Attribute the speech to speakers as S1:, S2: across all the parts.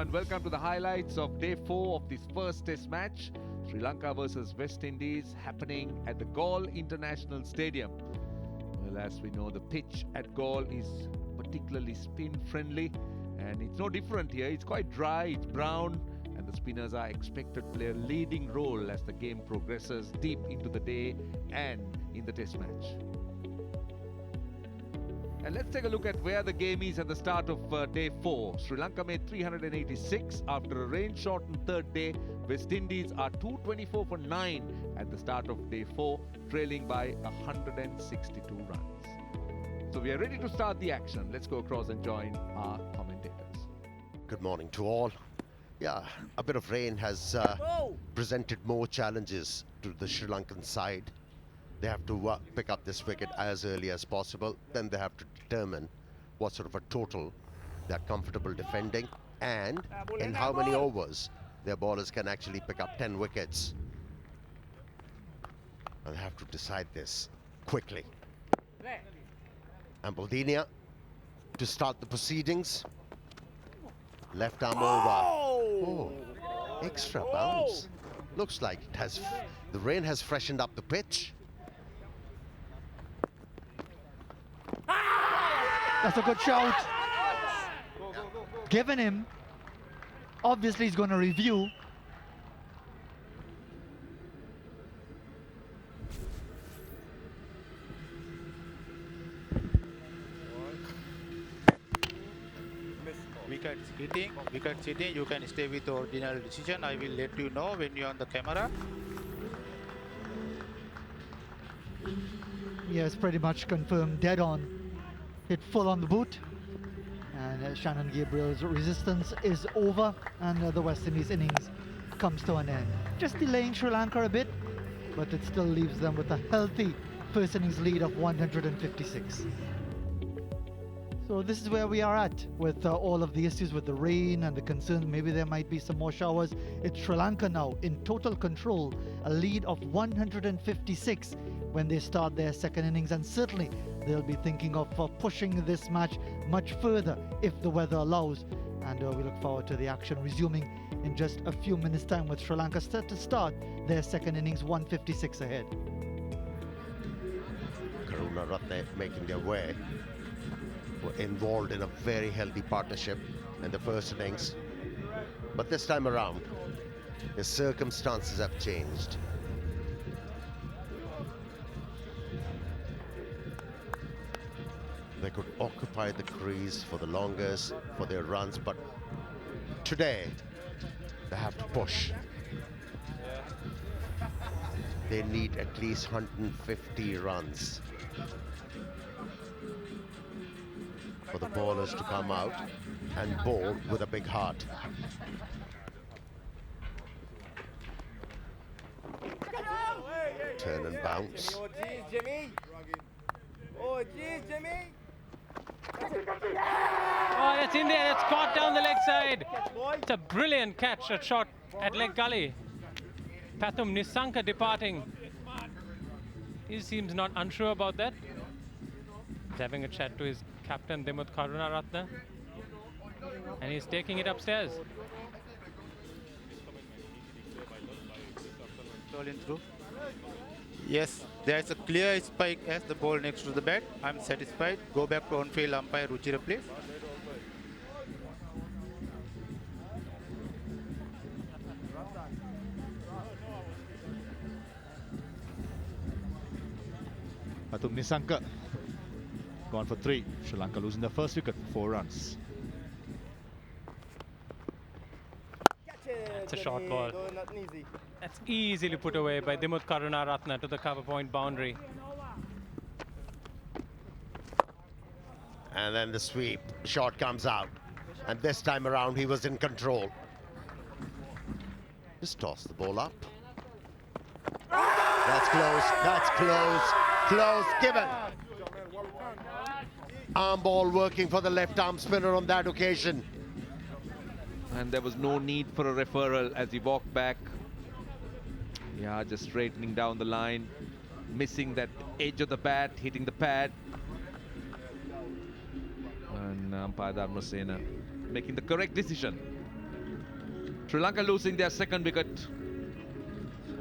S1: and welcome to the highlights of day 4 of this first test match. Sri Lanka versus West Indies happening at the Galle International Stadium. Well, as we know, the pitch at Galle is particularly spin friendly, and it's no different here. It's quite dry, it's brown, and the spinners are expected to play a leading role as the game progresses deep into the day and in the test match. And let's take a look at where the game is at the start of day 4. Sri Lanka made 386 after a rain-shortened third day. West Indies are 224 for 9 at the start of day 4, trailing by 162 runs. So we are ready to start the action. Let's go across and join our commentators.
S2: Good morning to all. Yeah, a bit of rain has presented more challenges to the Sri Lankan side. They have to pick up this wicket as early as possible. Then they have to determine what sort of a total they're comfortable defending and in how many overs their bowlers can actually pick up 10 wickets. And they have to decide this quickly. And Baldinia to start the proceedings. Left arm over. Oh, extra bounce. Looks like the rain has freshened up the pitch.
S3: That's a good shout. Given him. Obviously he's going to review.
S4: Wicket sitting, you can stay with the original decision. I will let you know when you're on the camera.
S3: Yes, pretty much confirmed, dead on. Hit full on the boot. And Shannon Gabriel's resistance is over, and the West Indies innings comes to an end. Just delaying Sri Lanka a bit, but it still leaves them with a healthy first innings lead of 156. So this is where we are at with all of the issues with the rain and the concerns. Maybe there might be some more showers. It's Sri Lanka now in total control, a lead of 156 when they start their second innings, and certainly they'll be thinking of pushing this match much further if the weather allows. And we look forward to the action resuming in just a few minutes time with Sri Lanka set to start their second innings 156 ahead.
S2: Karuna Ratne making their way. Were involved in a very healthy partnership in the first innings, but this time around the circumstances have changed. They could occupy the crease for the longest for their runs, but today they have to push. They need at least 150 runs for the bowlers to come out and bowl with a big heart. Turn and bounce.
S5: Oh, geez, Jimmy. Oh, geez, Jimmy.
S6: Oh, that's in there. That's caught down the leg side. It's a brilliant catch, a shot at leg gully. Pathum Nisanka departing. He seems not unsure about that. He's having a chat to his captain, Dimut Karunaratne. And he's taking it upstairs.
S4: Rolling through. Yes, there's a clear spike as the ball next to the bat. I'm satisfied. Go back to on-field umpire Ruchira, please.
S7: Pathum Nisanka gone for 3. Sri Lanka losing their first wicket, 4 runs.
S6: It's a short ball. That's easily put away by Dimut Karunaratne to the cover point boundary.
S2: And then the sweep shot comes out, and this time around he was in control. Just toss the ball up. That's close, that's close, given. Arm ball working for the left arm spinner on that occasion.
S1: And there was no need for a referral as he walked back. Yeah, just straightening down the line, missing that edge of the bat, hitting the pad. And umpire Dharmasena making the correct decision. Sri Lanka losing their second wicket.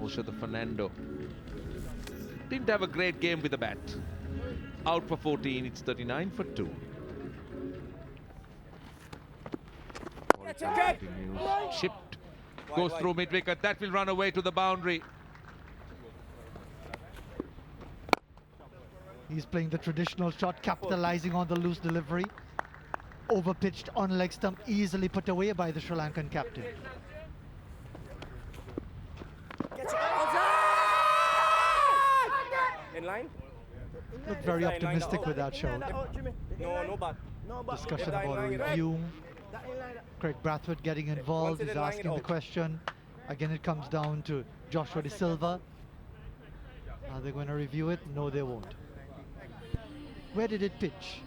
S1: Oshada Fernando didn't have a great game with the bat. Out for 14, it's 39 for 2. Continues. Chipped, goes through mid-wicket. That will run away to the boundary.
S3: He's playing the traditional shot, capitalizing on the loose delivery. Overpitched on leg stump, easily put away by the Sri Lankan captain.
S5: In line?
S3: Looked very
S5: It's line
S3: optimistic
S5: out.
S3: with that shot.
S5: No but.
S3: Discussion about a review. Craig Brathwaite getting involved.
S5: Once it
S3: He's
S5: is line,
S3: asking the
S5: out.
S3: question. Again, it comes down to Joshua De Silva. Are they going to review it? No, they won't. Where did it pitch?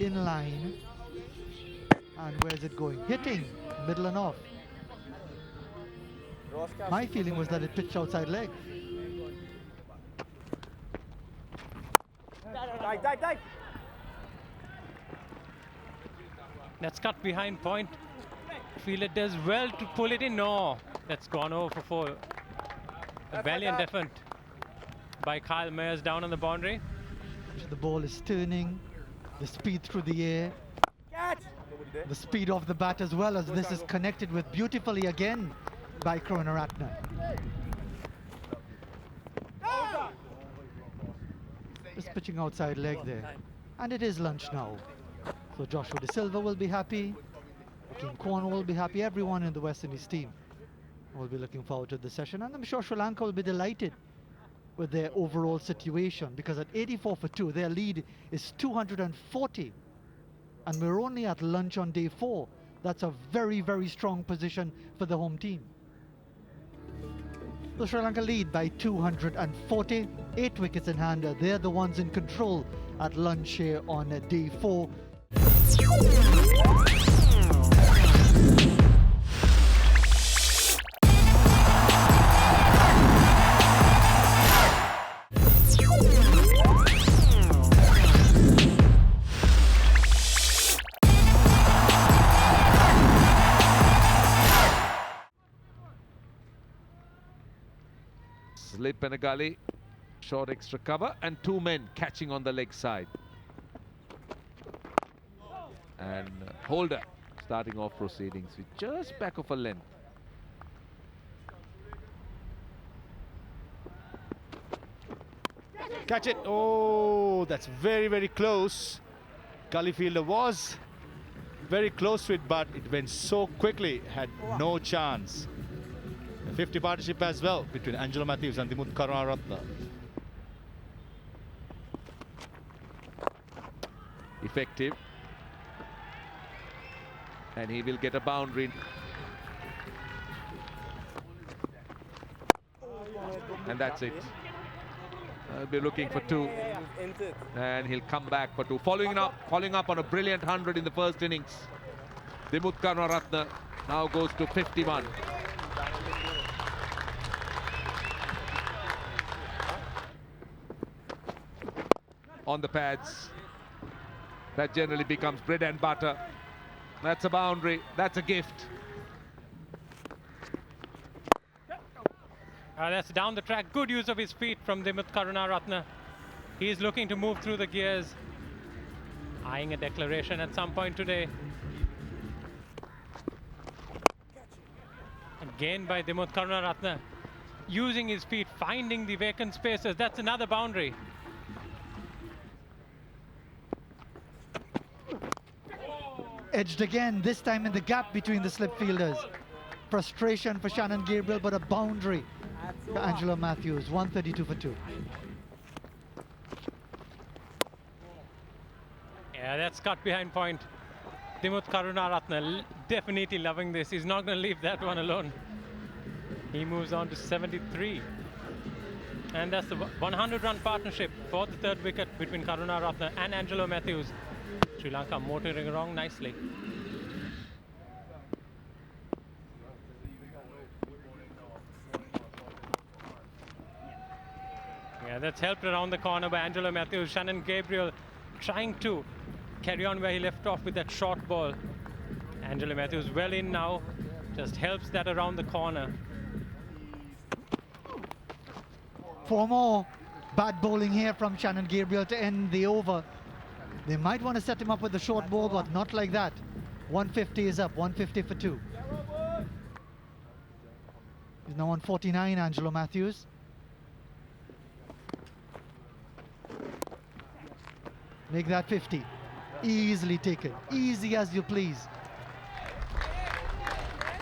S3: In line. And where's it going? Hitting, middle and off. My feeling was that it pitched outside leg.
S5: Dive.
S6: That's cut behind point. Fielder does well to pull it in. No, that's gone over for 4. A valiant effort by Kyle Mayers down on the boundary.
S3: The ball is turning. The speed through the air.
S5: Catch!
S3: The speed of the bat as well, as this is connected with beautifully again by Karunaratne. Just pitching outside leg there. And it is lunch now. So Joshua De Silva will be happy. King Corn will be happy. Everyone in the West Indies team will be looking forward to the session. And I'm sure Sri Lanka will be delighted with their overall situation, because at 84 for 2, their lead is 240. And we're only at lunch on day 4. That's a very, very strong position for the home team. The Sri Lanka lead by 240, 8 wickets in hand. They're the ones in control at lunch here on day 4.
S1: Slip and a gully, short extra cover, and 2 men catching on the leg side. And Holder starting off proceedings with just back of a length.
S7: Catch it. Oh, that's very, very close. Gully fielder was very close to it, but it went so quickly, had no chance. A 50 partnership as well between Angelo Matthews and Dimuth Karunaratne.
S1: Effective. And he will get a boundary. And that's it. I'll be looking for 2. And he'll come back for 2. Following up on a brilliant 100 in the first innings. Dimuth Karunaratne now goes to 51. On the pads. That generally becomes bread and butter. That's a boundary. That's a gift.
S6: That's down the track. Good use of his feet from Dimuth Karunaratne. He's looking to move through the gears. Eyeing a declaration at some point today. Again by Dimuth Karunaratne. Using his feet, finding the vacant spaces. That's another boundary.
S3: Edged again, this time in the gap between the slip fielders. Frustration for Shannon Gabriel, but a boundary for Angelo Matthews. 132 for 2.
S6: Yeah, that's cut behind point. Dimuth Karunaratne definitely loving this. He's not going to leave that one alone. He moves on to 73. And that's the 100-run partnership for the 3rd wicket between Karunaratne and Angelo Matthews. Sri Lanka motoring along nicely. Yeah, that's helped around the corner by Angelo Matthews. Shannon Gabriel trying to carry on where he left off with that short ball. Angelo Matthews well in now, just helps that around the corner.
S3: 4 more. Bad bowling here from Shannon Gabriel to end the over. They might want to set him up with a short ball, but not like that. 150 is up, 150 for 2. He's now on 49, Angelo Matthews. Make that 50. Easily taken. Easy as you please.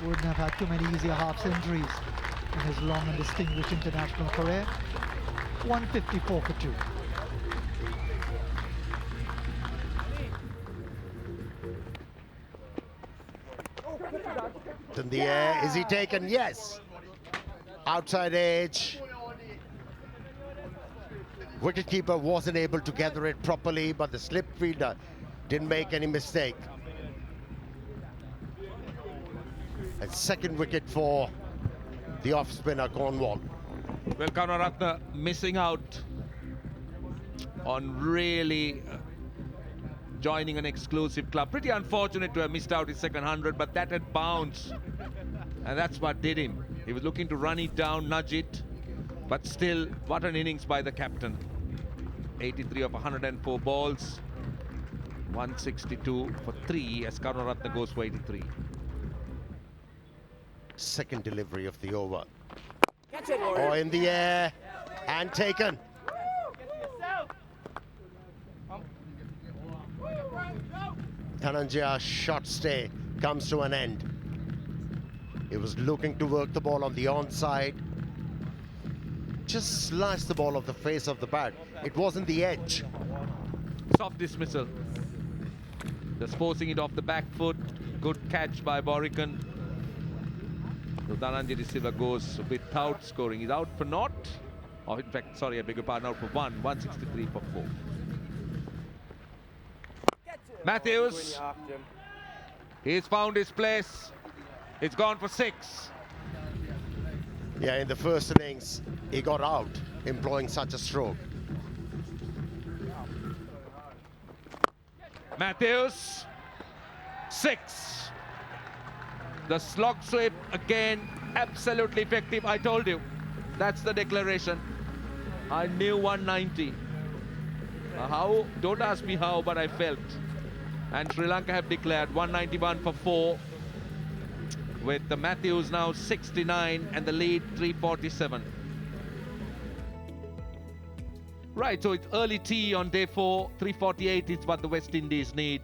S3: Wouldn't have had too many easier half centuries in his long and distinguished international career. 154 for 2.
S2: In the air, is he taken? Yes. Outside edge. Wicketkeeper wasn't able to gather it properly, but the slip fielder didn't make any mistake. And second wicket for the off spinner Cornwall.
S1: Well, Karunaratne missing out on really joining an exclusive club. Pretty unfortunate to have missed out his second 100, but that had bounced, and that's what did him. He was looking to run it down, nudge it, but still, what an innings by the captain. 83 of 104 balls, 162 for 3 as Karunaratne goes for 83.
S2: Second delivery of the over. Oh, in the air and taken. Dhananjay's shot stay comes to an end. He was looking to work the ball on the onside. Just sliced the ball off the face of the bat. It wasn't the edge.
S1: Soft dismissal. Just forcing it off the back foot. Good catch by Borican. So Dhananjay De Silva goes without scoring. He's out for naught. Or in fact, sorry, I beg your pardon, out for 163 for 4. Matthews. He's found his place. It's gone for 6.
S2: Yeah, in the first innings, he got out, employing such a stroke.
S1: Matthews. 6. The slog sweep again, absolutely effective. I told you, that's the declaration. I knew 190. How? Don't ask me how, but I felt. And Sri Lanka have declared 191 for 4, with the Matthews now 69 and the lead 347. Right, so it's early tea on day 4. 348 is what the West Indies need.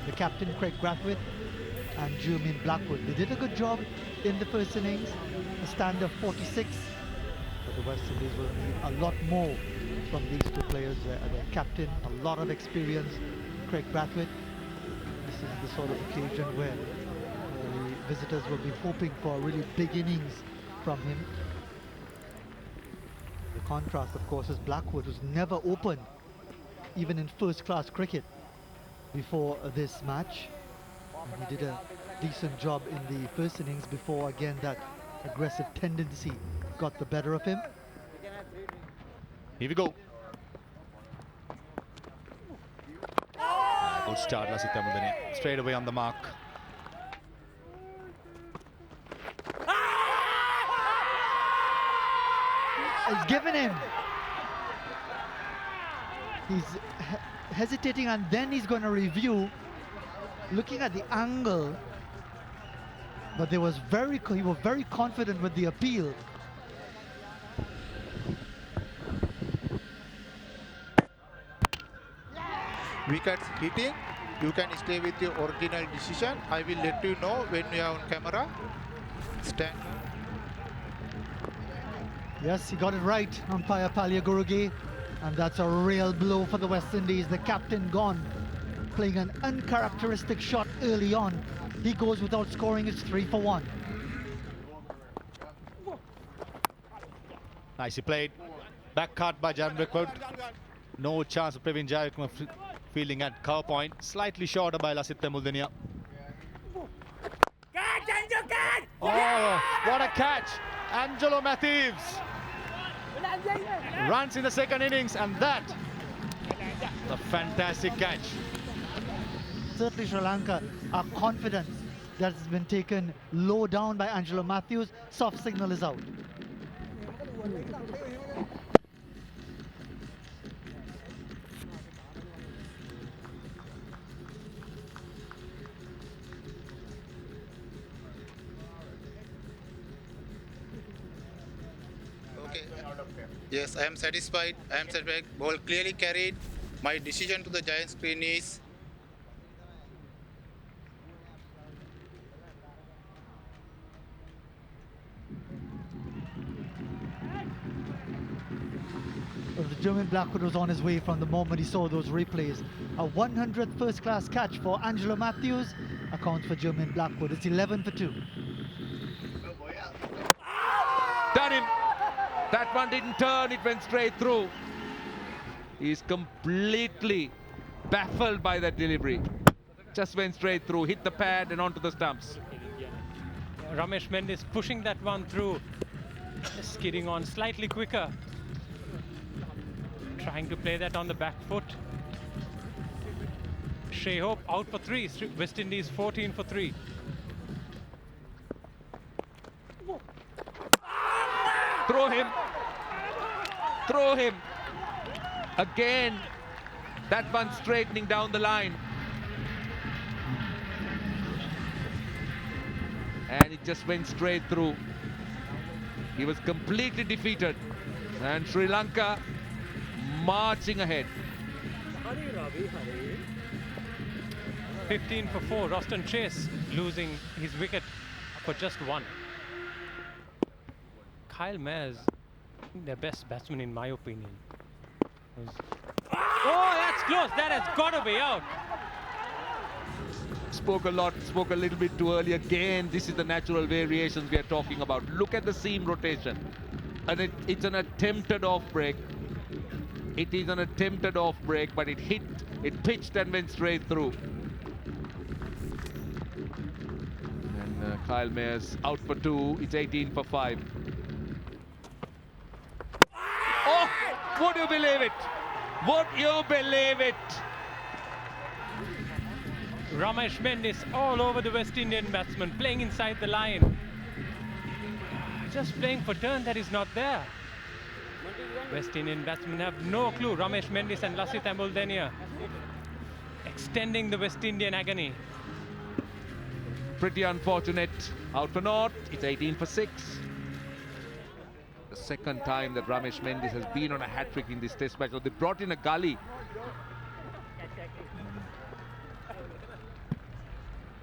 S3: The captain Craig Brathwaite and Jermaine Blackwood. They did a good job in the first innings, a stand of 46. But the West Indies will need a lot more from these two players. Their captain, a lot of experience, Craig Brathwaite. This is the sort of occasion where the visitors will be hoping for a really big innings from him. The contrast, of course, is Blackwood, who's never opened, even in first-class cricket, before this match. And he did a decent job in the first innings before, again, that aggressive tendency got the better of him.
S7: Here we go. Good start, Lasith Amundane. Straight away on the mark.
S3: It's given him. He's hesitating, and then he's going to review, looking at the angle. But he was very confident with the appeal.
S4: Wickets hitting. You can stay with your original decision. I will let you know when we are on camera. Stand.
S3: Yes, he got it right, umpire Palya Gurugi. And that's a real blow for the West Indies. The captain gone, playing an uncharacteristic shot early on. He goes without scoring. It's 3 for 1.
S7: Nicely played. Back cut by Jan Blackwood. No chance of Praveen Jayakumar fielding at cover point. Slightly shorter by Lasith Muldenia. Oh, what a catch! Angelo Matthews runs in the second innings, and that a fantastic catch.
S3: Certainly Sri Lanka are confident that it's been taken low down by Angelo Matthews. Soft signal is out.
S4: Okay. Yes, I am satisfied. I am satisfied. Ball clearly carried. My decision to the giant screen is
S3: The German Blackwood was on his way from the moment he saw those replays. A 100th first-class catch for Angelo Matthews accounts for German Blackwood. It's 11 for 2.
S1: Done him. That one didn't turn, it went straight through. He's completely baffled by that delivery. Just went straight through, hit the pad and onto the stumps.
S6: Ramesh Mendis pushing that one through, skidding on slightly quicker. Trying to play that on the back foot. Shea Hope out for 3. West Indies 14 for 3.
S1: Throw him. Throw him. Again, that one straightening down the line. And it just went straight through. He was completely defeated. And Sri Lanka marching ahead.
S6: 15 for 4. Roston Chase losing his wicket for just 1. Kyle Mayers, their best batsman in my opinion. Oh, that's close. That has got to be out.
S1: Spoke a little bit too early. Again, this is the natural variations we are talking about. Look at the seam rotation. And it's an attempted off break. It is an attempted off break, but it pitched and went straight through. And Kyle Mayers out for 2. It's 18 for 5. Oh, would you believe it? Would you believe it?
S6: Ramesh Mendis all over the West Indian batsman, playing inside the line. Just playing for turn that is not there. West Indian batsmen have no clue. Ramesh Mendis and Lasith Muldenia extending the West Indian agony.
S1: Pretty unfortunate. Out for naught. It's 18 for 6. The second time that Ramesh Mendis has been on a hat-trick in this test match. So they brought in a gully.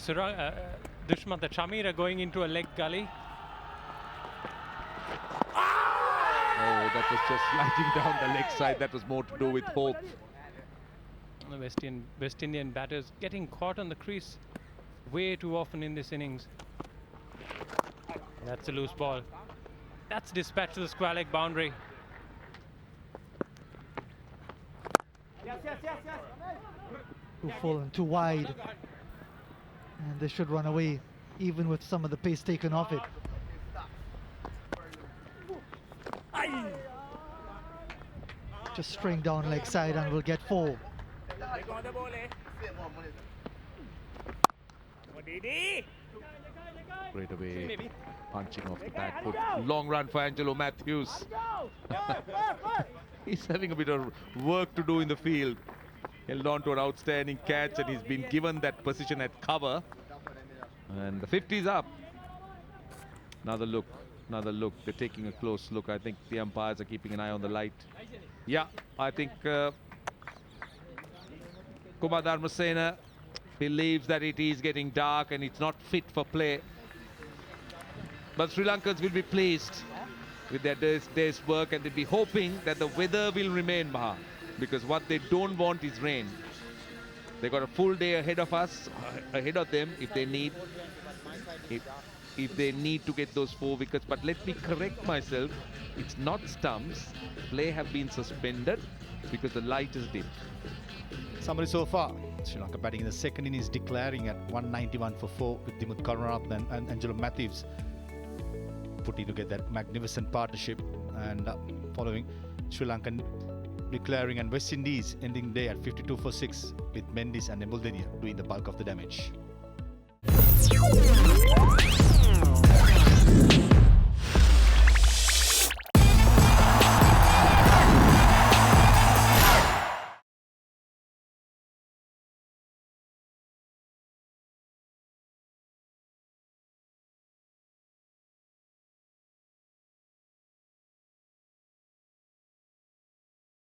S6: Dushman, the Chamira going into a leg gully.
S1: Oh, that was just sliding down the leg side. That was more to do with hope.
S6: The West Indian batters getting caught on the crease way too often in this innings. That's a loose ball. That's dispatched to the square leg boundary.
S3: Too full and too wide. And they should run away, even with some of the pace taken off it. Just string down leg side and we'll get 4.
S1: Straight away, punching off the back foot. Long run for Angelo Matthews. He's having a bit of work to do in the field. Held on to an outstanding catch and he's been given that position at cover. And the 50's up. Another look. They're taking a close look. I think the umpires are keeping an eye on the light. Yeah, I think Kumar Dharmasena believes that it is getting dark and it's not fit for play. But Sri Lankans will be pleased with their day's work and they'll be hoping that the weather will remain, Maha. Because what they don't want is rain. They got a full day ahead of us, ahead of them if they need to get those 4 wickets. But let me correct myself. It's not stumps. Play have been suspended. because the light is dim.
S7: Summary so far. Sri Lanka batting in the second innings, declaring at 191 for 4 with Dimuth Karunaratne and Angelo Matthews putting together that magnificent partnership. And following, Sri Lanka declaring, and West Indies ending day at 52 for 6 with Mendes and Embuldinia doing the bulk of the damage.